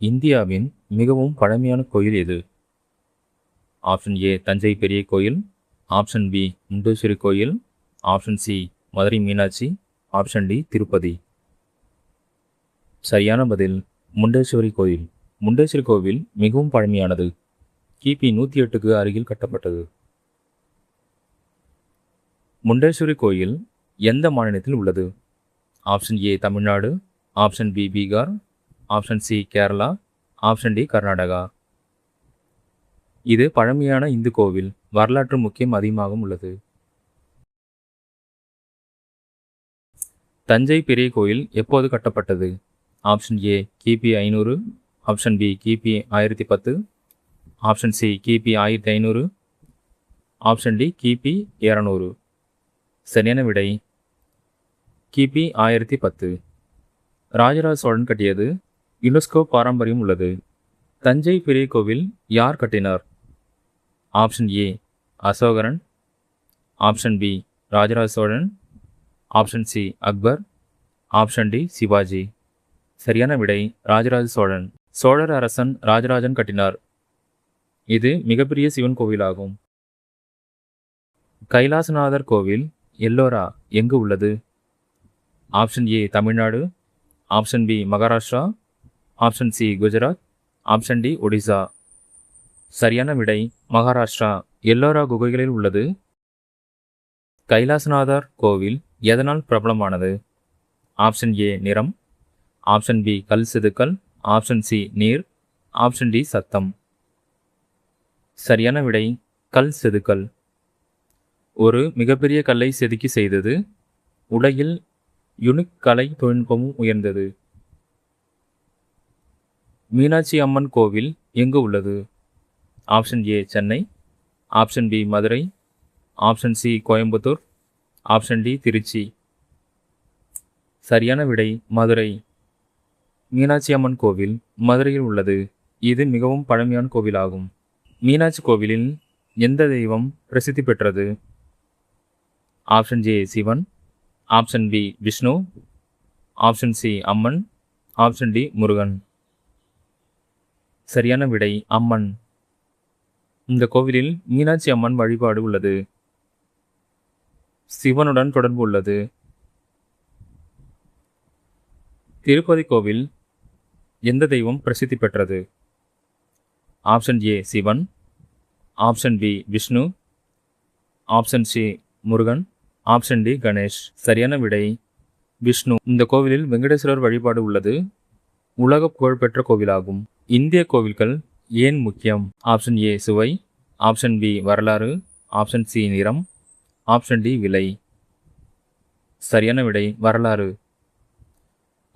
இந்தியாவின் மிகவும் பழமையான கோயில் எது? ஆப்ஷன் ஏ தஞ்சை பெரிய கோயில், ஆப்ஷன் பி முண்டேஸ்வரி கோயில், option C Madurai Meenakshi, option D Tirupati. சரியான பதில் முண்டேஸ்வரி கோயில். முண்டேஸ்வரி கோவில் மிகவும் பழமையானது. கிபி 108க்கு அருகில் கட்டப்பட்டது. முண்டேஸ்வரி கோயில் எந்த மாநிலத்தில் உள்ளது? Option A Tamil Nadu, option B Bihar, option C Kerala, option D Karnataka. இது பழமையான இந்து கோவில். வரலாற்று முக்கியம் அதிகமாகவும் உள்ளது. தஞ்சை பெரிய கோயில் எப்போது கட்டப்பட்டது? ஆப்ஷன் ஏ கிபி 500, ஆப்ஷன் பி கிபி 1010, ஆப்ஷன் சி கிபி 1500, ஆப்ஷன் டி கிபி 200. சரியான விடை கிபி 1010. ராஜராஜ சோழன் கட்டியது. யுனெஸ்கோ பாரம்பரியம் உள்ளது. தஞ்சை பெரிய கோவில் யார் கட்டினார்? ஆப்ஷன் ஏ அசோகரன், option B Rajaraja Cholan, option C Akbar, option D Shivaji. சரியான விடை ராஜராஜ சோழன். சோழர் அரசன் ராஜராஜன் கட்டினார். இது மிகப்பெரிய சிவன் கோவிலாகும். கைலாசநாதர் கோவில் எல்லோரா எங்கு உள்ளது? Option A Tamil Nadu, option B Maharashtra, option C Gujarat, option D Odisha. சரியான விடை மகாராஷ்டிரா. எல்லோரா குகைகளில் உள்ளது. கைலாசநாதர் கோவில் எதனால் பிரபலமானது? ஆப்ஷன் ஏ நிறம், ஆப்ஷன் பி கல் செதுக்கல், ஆப்ஷன் சி நீர், ஆப்ஷன் டி சத்தம். சரியான விடை கல் செதுக்கல். ஒரு மிகப்பெரிய கல்லை செதுக்கி செய்தது. உலகில் யுனிக் கலை தொழில்நுட்பமும் உயர்ந்தது. மீனாட்சி அம்மன் கோவில் எங்கு உள்ளது? Option A Chennai, option B Madurai, option C Coimbatore, option D Tiruchi. சரியான விடை மதுரை. மீனாட்சி அம்மன் கோவில் மதுரையில் உள்ளது. இது மிகவும் பழமையான கோவிலாகும். மீனாட்சி கோவிலில் எந்த தெய்வம் பிரசித்தி பெற்றது? Option A Sivan, option B Vishnu, option C Amman, option D Murugan. சரியான விடை அம்மன். இந்த கோவிலில் மீனாட்சி அம்மன் வழிபாடு உள்ளது. சிவனுடன் தொடர்பு உள்ளது. திருப்பதி கோவில் எந்த தெய்வம் பிரசித்தி பெற்றது? Option A Sivan, option B Vishnu, option C Murugan, option D Ganesh. சரியான விடை விஷ்ணு. இந்த கோவிலில் வெங்கடேஸ்வரர் வழிபாடு உள்ளது. உலக புகழ்பெற்ற கோவிலாகும். இந்திய கோவில்கள் ஏன் முக்கியம்? ஆப்ஷன் ஏ சுவை, ஆப்ஷன் பி வரலாறு, ஆப்ஷன் சி நிறம், ஆப்ஷன் டி விலை. சரியான விடை வரலாறு.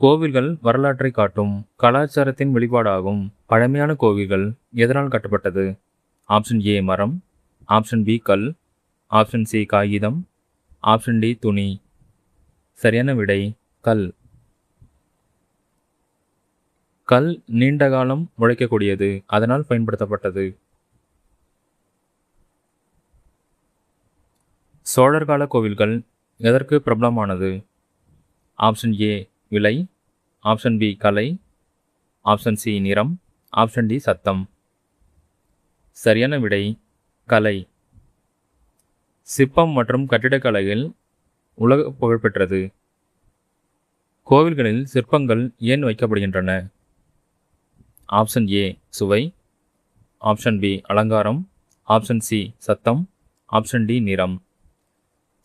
கோவில்கள் வரலாற்றை காட்டும் கலாச்சாரத்தின் வெளிப்பாடாகும். பழமையான கோவில்கள் எதனால் கட்டப்பட்டது? ஆப்ஷன் ஏ மரம், ஆப்ஷன் பி கல், ஆப்ஷன் சி காகிதம், ஆப்ஷன் டி துணி. சரியான விடை கல். கல் நீண்ட காலம் உழைக்கக்கூடியது, அதனால் பயன்படுத்தப்பட்டது. சோழர் கால கோவில்கள் எதற்கு பிரபலமானது? ஆப்ஷன் ஏ விலை, ஆப்ஷன் பி கலை, ஆப்ஷன் சி நிறம், ஆப்ஷன் டி சத்தம். சரியான விடை கலை. சிற்பம் மற்றும் கட்டிடக்கலைகள் உலக புகழ்பெற்றது. கோவில்களில் சிற்பங்கள் ஏன் வைக்கப்படுகின்றன? ஆப்ஷன் ஏ சுவை, ஆப்ஷன் பி அலங்காரம், ஆப்ஷன் சி சத்தம், ஆப்ஷன் டி நிறம்.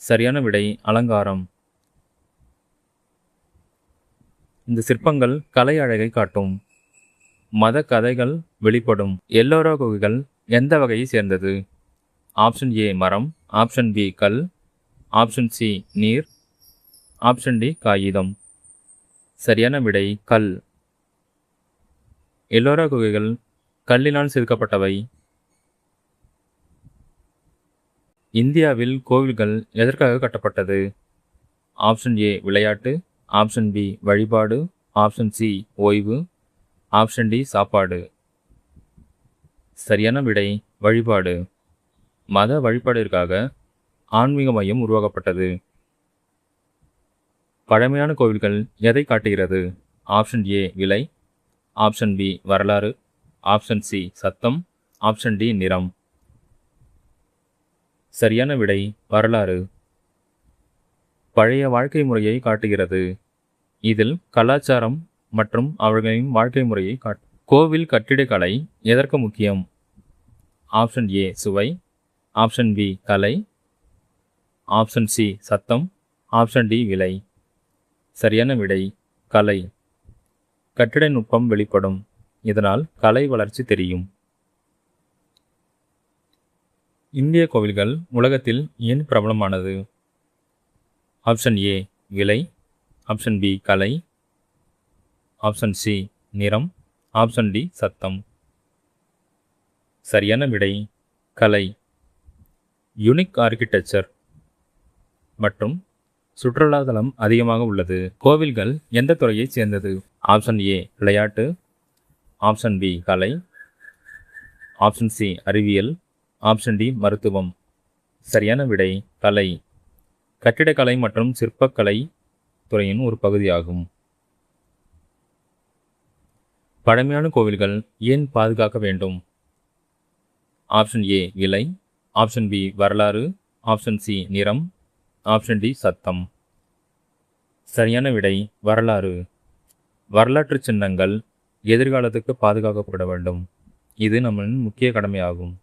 சரியான விடை அலங்காரம். இந்த சிற்பங்கள் கலை அழகை காட்டும். மத கதைகள் வெளிப்படும். எல்லோரா குகைகள் எந்த வகையை சேர்ந்தது? ஆப்ஷன் ஏ மரம், ஆப்ஷன் பி கல், ஆப்ஷன் சி நீர், ஆப்ஷன் டி காகிதம். சரியான விடை கல். எல்லோரா குகைகள் கல்லினால் செதுக்கப்பட்டவை. இந்தியாவில் கோவில்கள் எதற்காக கட்டப்பட்டது? ஆப்ஷன் ஏ விளையாட்டு, ஆப்ஷன் பி வழிபாடு, ஆப்ஷன் சி ஓய்வு, ஆப்ஷன் டி சாப்பாடு. சரியான விடை வழிபாடு. மத வழிபாட்டிற்காக ஆன்மீக மையம் உருவாக்கப்பட்டது. பழமையான கோவில்கள் எதை காட்டுகிறது? ஆப்ஷன் ஏ விலை, ஆப்ஷன் பி வரலாறு, ஆப்ஷன் சி சத்தம், ஆப்ஷன் டி நிறம். சரியான விடை வரலாறு. பழைய வாழ்க்கை முறையை காட்டுகிறது. இதில் கலாச்சாரம் மற்றும் அவர்களின் வாழ்க்கை முறையை கோவில் கட்டிடக்கலை எதற்கு முக்கியம்? ஆப்ஷன் ஏ சுவை, ஆப்ஷன் பி கலை, ஆப்ஷன் சி சத்தம், ஆப்ஷன் டி விலை. சரியான விடை கலை. கட்டிட நுட்பம் வெளிப்படும், இதனால் கலை வளர்ச்சி தெரியும். இந்திய கோவில்கள் உலகத்தில் ஏன் பிரபலமானது? ஆப்ஷன் ஏ விலை, ஆப்ஷன் பி கலை, ஆப்ஷன் சி நிறம், ஆப்ஷன் டி சத்தம். சரியான விடை கலை. யுனிக் ஆர்கிடெக்சர் மற்றும் சுற்றுலா தலம் அதிகமாக உள்ளது. கோவில்கள் எந்த துறையைச் சேர்ந்தது? ஆப்ஷன் ஏ விளையாட்டு, ஆப்ஷன் பி கலை, ஆப்ஷன் சி அறிவியல், ஆப்ஷன் டி மருத்துவம். சரியான விடை கலை. கட்டிடக்கலை மற்றும் சிற்பக்கலை துறையின் ஒரு பகுதியாகும். பழமையான கோவில்கள் ஏன் பாதுகாக்க வேண்டும்? ஆப்ஷன் ஏ விலை, ஆப்ஷன் பி வரலாறு, ஆப்ஷன் சி நிறம், ஆப்ஷன் டி சத்தம். சரியான விடை வரலாறு. வரலாற்று சின்னங்கள் எதிர்காலத்துக்கு பாதுகாக்கப்பட வேண்டும். இது நம்மளின் முக்கிய கடமையாகும்.